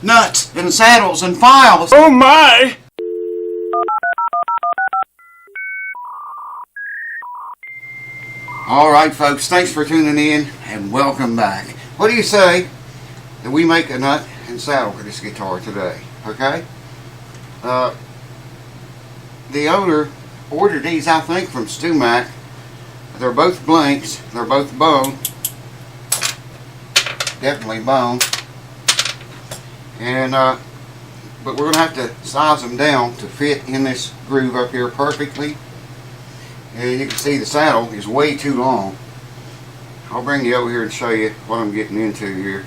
nuts and saddles and files. Oh my! Alright folks, thanks for tuning in and welcome back. What do you say that we make a nut and saddle for this guitar today, okay? The owner ordered these, I think, from StewMac. They're both blanks, they're both bone. Definitely bone. And but we're going to have to size them down to fit in this groove up here perfectly. And you can see the saddle is way too long. I'll bring you over here and show you what I'm getting into here.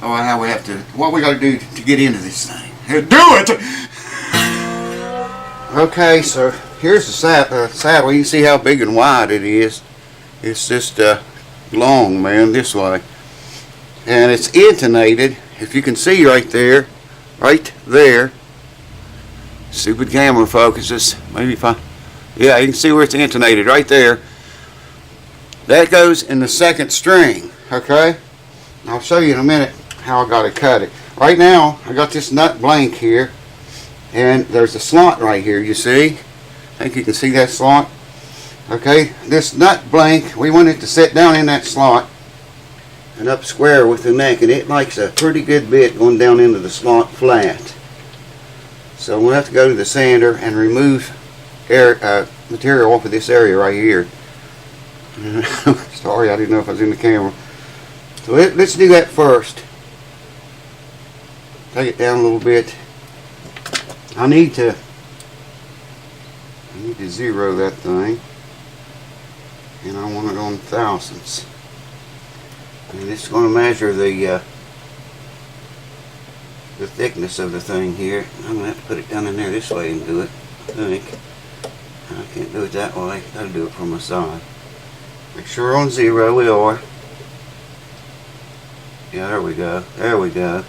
Oh, how we have to, what we got to do to get into this thing. Here, do it! Okay, so here's the saddle. You can see how big and wide it is. It's just long, man, this way. And it's intonated. If you can see right there. Stupid camera focuses. Maybe if I... Yeah, you can see where it's intonated right there. That goes in the second string, okay? I'll show you in a minute how I got to cut it. Right now, I got this nut blank here, and there's a slot right here, you see? I think you can see that slot. Okay, this nut blank, we want it to sit down in that slot and up square with the neck, and it likes a pretty good bit going down into the slot flat. So we'll have to go to the sander and remove material off of this area right here. Sorry, I didn't know if I was in the camera. So let's do that first. Take it down a little bit. I need to zero that thing, and I want it on thousandths. And it's going to measure the thickness of the thing here. I'm going to have to put it down in there this way and do it, I think. I can't do it that way. I'll do it from the side. Make sure we're on zero. We are. Yeah, there we go. There we go.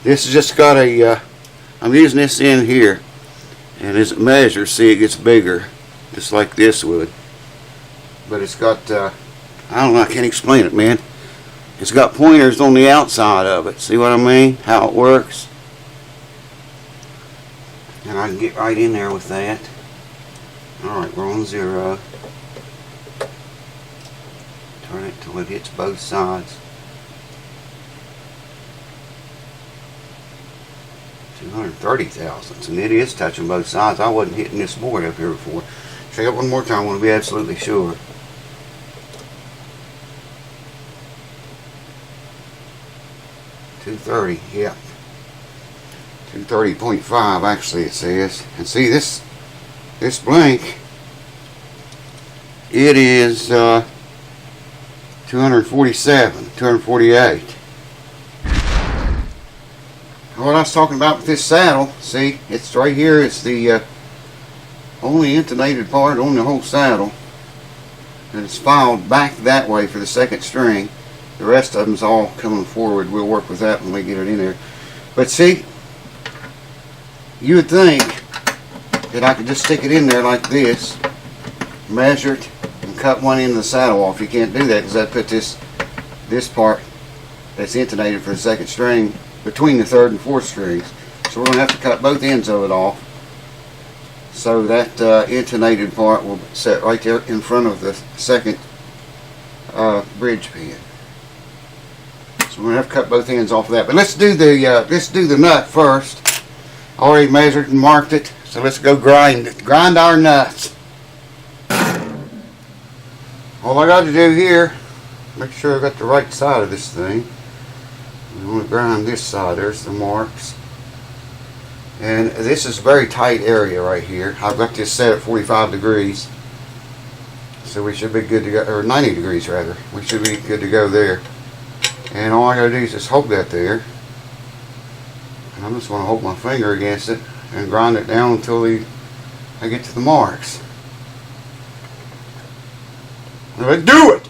This has just got a, I'm using this in here. And as it measures, see, it gets bigger. Just like this would. But it's got, I don't know, I can't explain it, man. It's got pointers on the outside of it. See what I mean? How it works. And I can get right in there with that. Alright, we're on zero. Turn it till it hits both sides. 230 thousandths, and it is touching both sides. I wasn't hitting this board up here before. Check it one more time, I want to be absolutely sure. .230, yeah. 230.5 actually it says. And see this blank, it is 247, 248. What I was talking about with this saddle, see, it's right here, it's the only intonated part on the whole saddle, and it's filed back that way for the second string. The rest of them's all coming forward. We'll work with that when we get it in there. But see, you would think that I could just stick it in there like this, measure it, and cut one end of the saddle off. You can't do that because I put this part that's intonated for the second string between the third and fourth strings. So we're going to have to cut both ends of it off. So that intonated part will sit right there in front of the second bridge pin. So we're going to have to cut both ends off of that. But let's do the nut first. I already measured and marked it. So let's go grind our nuts. All I got to do here, make sure I got the right side of this thing. We want to grind this side. There's the marks. And this is a very tight area right here. I've got this set at 45 degrees. So we should be good to go, or 90 degrees rather. We should be good to go there. And all I got to do is just hold that there. And I'm just going to hold my finger against it and grind it down until I get to the marks. Let's do it!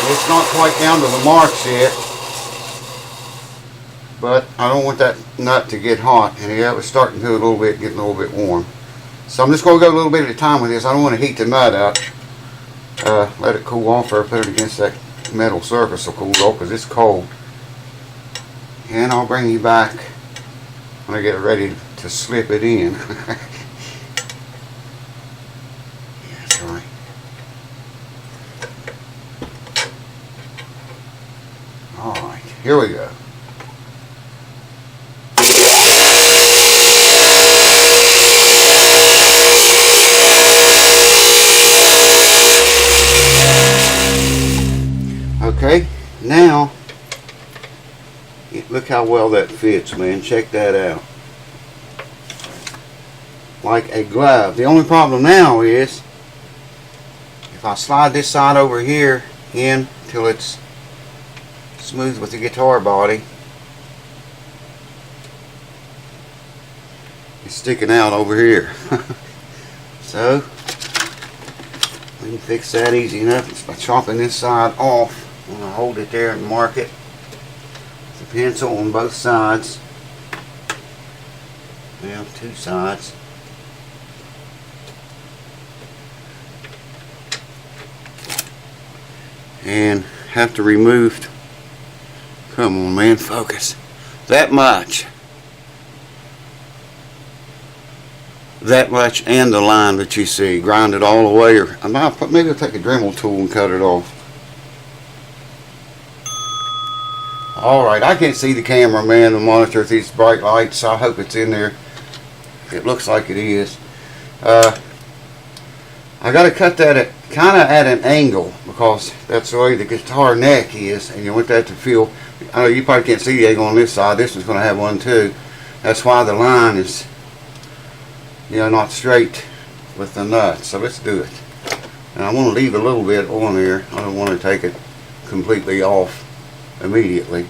It's not quite down to the marks yet, but I don't want that nut to get hot. And yeah, it was starting to a little bit, getting a little bit warm. So I'm just going to go a little bit at a time with this. I don't want to heat the nut up. Let it cool off, or put it against that metal surface so cool off, because it's cold. And I'll bring you back when I get ready to slip it in. That's right. Alright, here we go. Okay, now look how well that fits, man. Check that out. Like a glove. The only problem now is if I slide this side over here in till it's smooth with the guitar body, it's sticking out over here. So we can fix that easy enough just by chopping this side off. I'm going to hold it there and mark it with a pencil on both sides. Well, two sides. And have to remove, come on man, focus, that much and the line that you see, grind it all the way, or maybe I'll take a Dremel tool and cut it off. Alright, I can't see the camera, man, the monitor with these bright lights, so I hope it's in there. It looks like it is. I got to cut that kind of at an angle, because that's the way the guitar neck is, and you want that to feel, I know you probably can't see the angle on this side, this one's going to have one too. That's why the line is, you know, not straight with the nut. So let's do it. And I want to leave a little bit on there. I don't want to take it completely off immediately.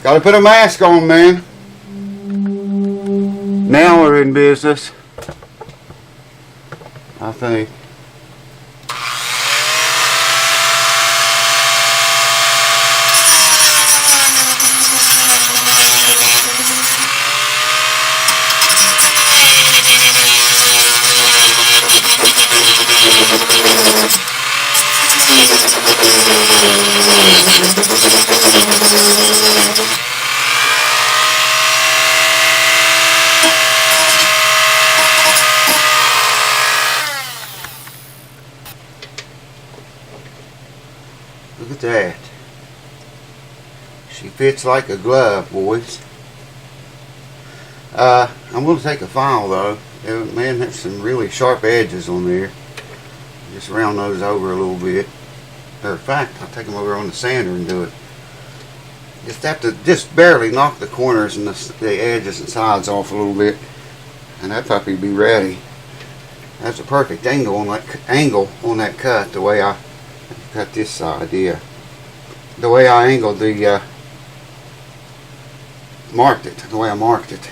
Got to put a mask on, man. Now we're in business, I think. Look at that. She fits like a glove, boys. I'm going to take a file though. Man, there's some really sharp edges on there. Just round those over a little bit. Matter of fact, I'll take them over on the sander and do it. Just have to just barely knock the corners and the edges and sides off a little bit, and that puppy will be ready. That's a perfect angle on that cut. The way I cut this side, yeah. The way I angled the marked it. The way I marked it,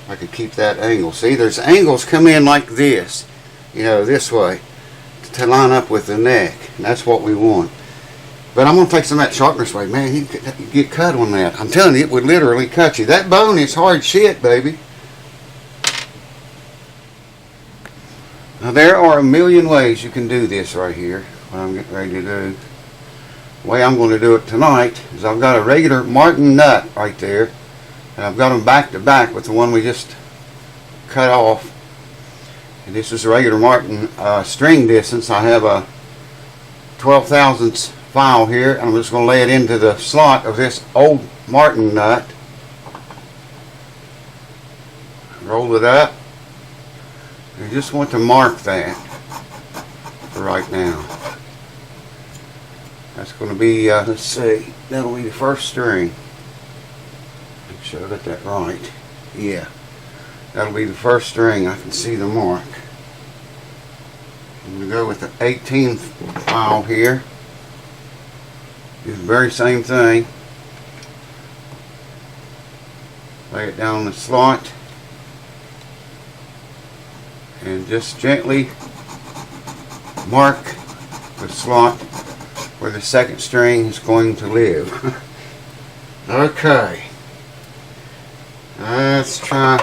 I could keep that angle. See, there's angles come in like this, you know, this way, to line up with the neck. And that's what we want. But I'm going to take some of that sharpness away. Man, you get cut on that. I'm telling you, it would literally cut you. That bone is hard shit, baby. Now, there are a million ways you can do this right here, what I'm getting ready to do. The way I'm going to do it tonight is I've got a regular Martin nut right there. And I've got them back to back with the one we just cut off. And this is a regular Martin string distance. I have a 12 thousandths file here, and I'm just going to lay it into the slot of this old Martin nut. Roll it up. You just want to mark that for right now. That's going to be, let's see, that'll be the first string. Make sure I got that right. Yeah, that'll be the first string. I can see the mark. I'm going to go with the 18th file here. Do the very same thing. Lay it down in the slot and just gently mark the slot where the second string is going to live. Okay, let's try.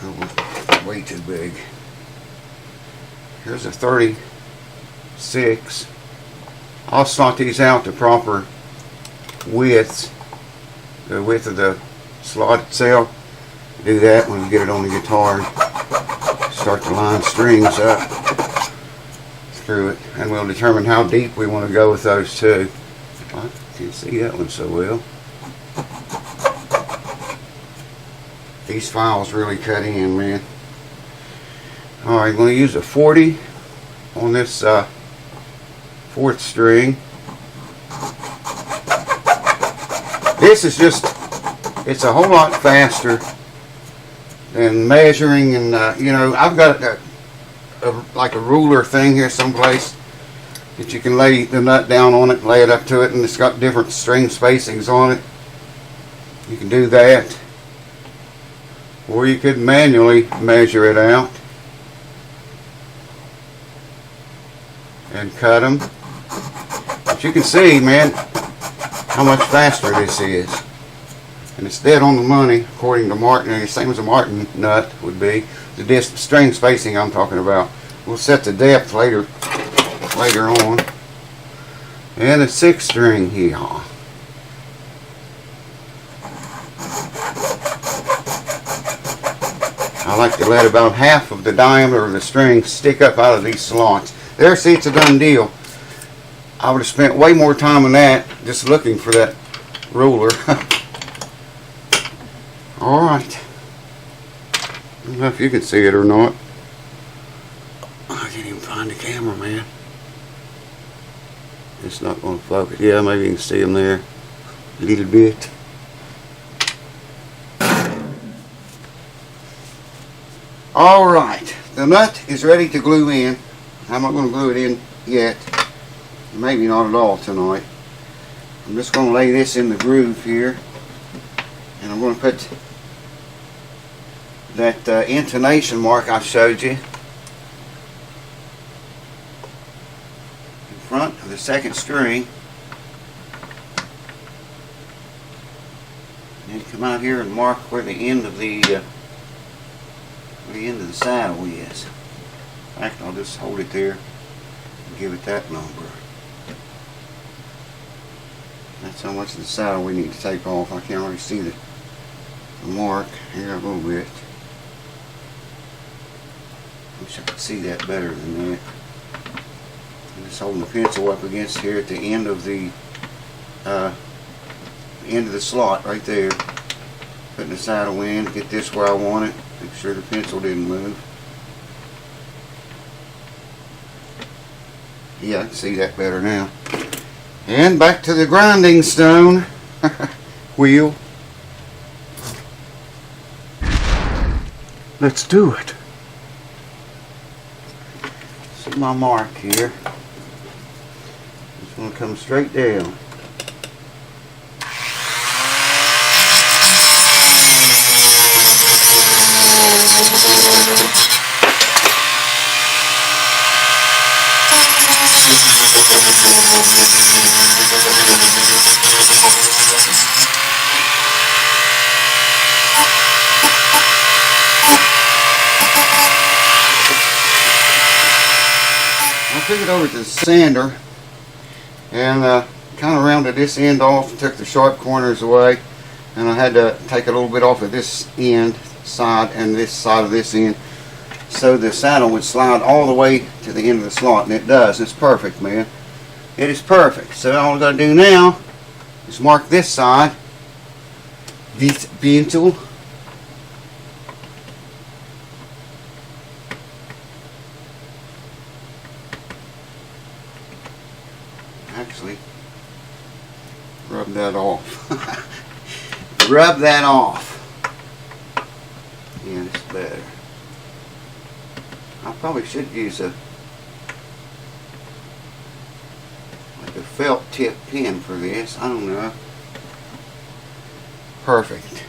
Oh, way too big. Here's a 36. I'll slot these out to proper widths, the width of the slot itself. Do that when you get it on the guitar. Start to line strings up through it, and we'll determine how deep we want to go with those two. I can't see that one so well. These files really cut in, man. Alright, I'm going to use a 40 on this fourth string. This is just, it's a whole lot faster than measuring, and you know, I've got like a ruler thing here someplace that you can lay the nut down on it, lay it up to it, and it's got different string spacings on it. You can do that, or you could manually measure it out and cut them. But you can see, man, how much faster this is, and it's dead on the money according to Martin. The same as a Martin nut would be. The string spacing I'm talking about. We'll set the depth later on. And a 6 string here. I like to let about half of the diameter of the string stick up out of these slots. There, see, it's a done deal. I would have spent way more time on that just looking for that ruler. Alright. I don't know if you can see it or not. I can't even find the camera, man. It's not going to focus. Yeah, maybe you can see them there a little bit. Alright, the nut is ready to glue in. I'm not going to glue it in yet. Maybe not at all tonight. I'm just going to lay this in the groove here. And I'm going to put that intonation mark I showed you in front of the second string. And come out here and mark where the end of the saddle is. In fact, I'll just hold it there and give it that number. That's how much of the saddle we need to take off. I can't really see the mark here a little bit. Wish I could see that better than that. I'm just holding the pencil up against here at the end of the slot right there. Putting the saddle in, get this where I want it. Make sure the pencil didn't move. Yeah, I can see that better now. And back to the grinding stone wheel. Let's do it. See my mark here. It's going to come straight down. I took it over to the sander and kind of rounded this end off, took the sharp corners away, and I had to take a little bit off of this end side and this side of this end so the saddle would slide all the way to the end of the slot, and it does. It's perfect, man. It is perfect. So all I got to do now is mark this side, this pencil. Actually, rub that off. Rub that off. Yeah, it's better. I probably should use a felt tip pen for this. I don't know. Perfect.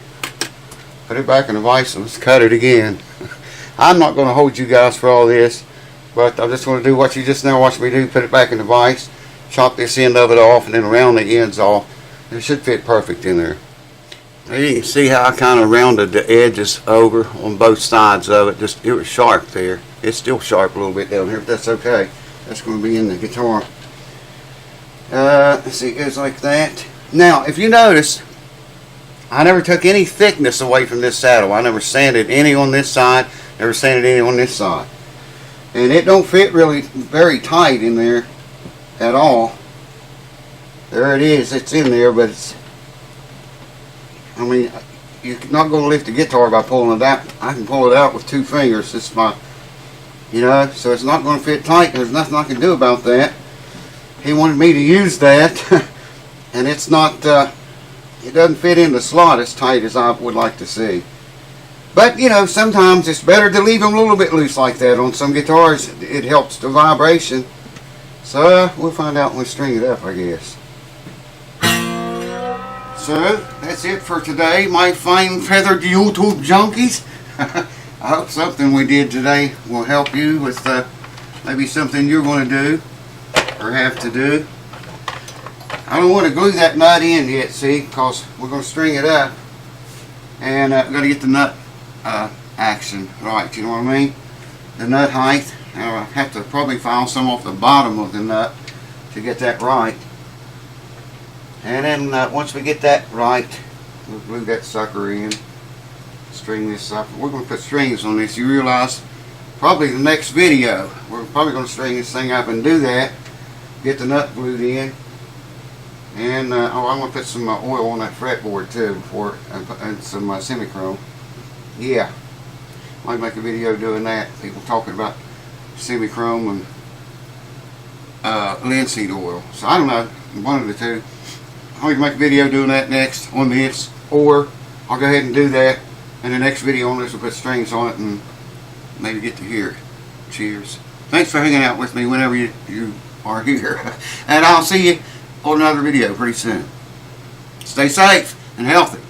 Put it back in the vise and let's cut it again. I'm not going to hold you guys for all this, but I'm just going to do what you just now watched me do. Put it back in the vise, chop this end of it off, and then round the ends off. It should fit perfect in there. Now you can see how I kind of rounded the edges over on both sides of it. It was sharp there. It's still sharp a little bit down here, but that's okay. That's going to be in the guitar. Let's see, it goes like that. Now, if you notice, I never took any thickness away from this saddle. I never sanded any on this side, never sanded any on this side. And it don't fit really very tight in there at all. There it is, it's in there, but it's, I mean, you're not going to lift the guitar by pulling it out. I can pull it out with 2 fingers. It's my, you know, so it's not going to fit tight. There's nothing I can do about that. He wanted me to use that, and it's not, it doesn't fit in the slot as tight as I would like to see. But, you know, sometimes it's better to leave them a little bit loose like that. On some guitars, it helps the vibration. So, we'll find out when we string it up, I guess. So, that's it for today, my fine feathered YouTube junkies. I hope something we did today will help you with maybe something you're going to do or have to do. I don't want to glue that nut in yet, see, because we're going to string it up, and I've got to get the nut action right, you know what I mean? The nut height. I have to probably file some off the bottom of the nut to get that right. And then once we get that right, we'll glue that sucker in, string this up. We're going to put strings on this. You realize probably the next video we're probably going to string this thing up and do that, get the nut glued in. And oh, I'm going to put some oil on that fretboard too before, and some semi-chrome. Yeah, might make a video doing that. People talking about semi-chrome and linseed oil. So I don't know, one of the two. I'll make a video doing that next on this, or I'll go ahead and do that, and the next video on this will put strings on it and maybe get to hear it. Cheers. Thanks for hanging out with me whenever you are here, and I'll see you on another video pretty soon. Stay safe and healthy.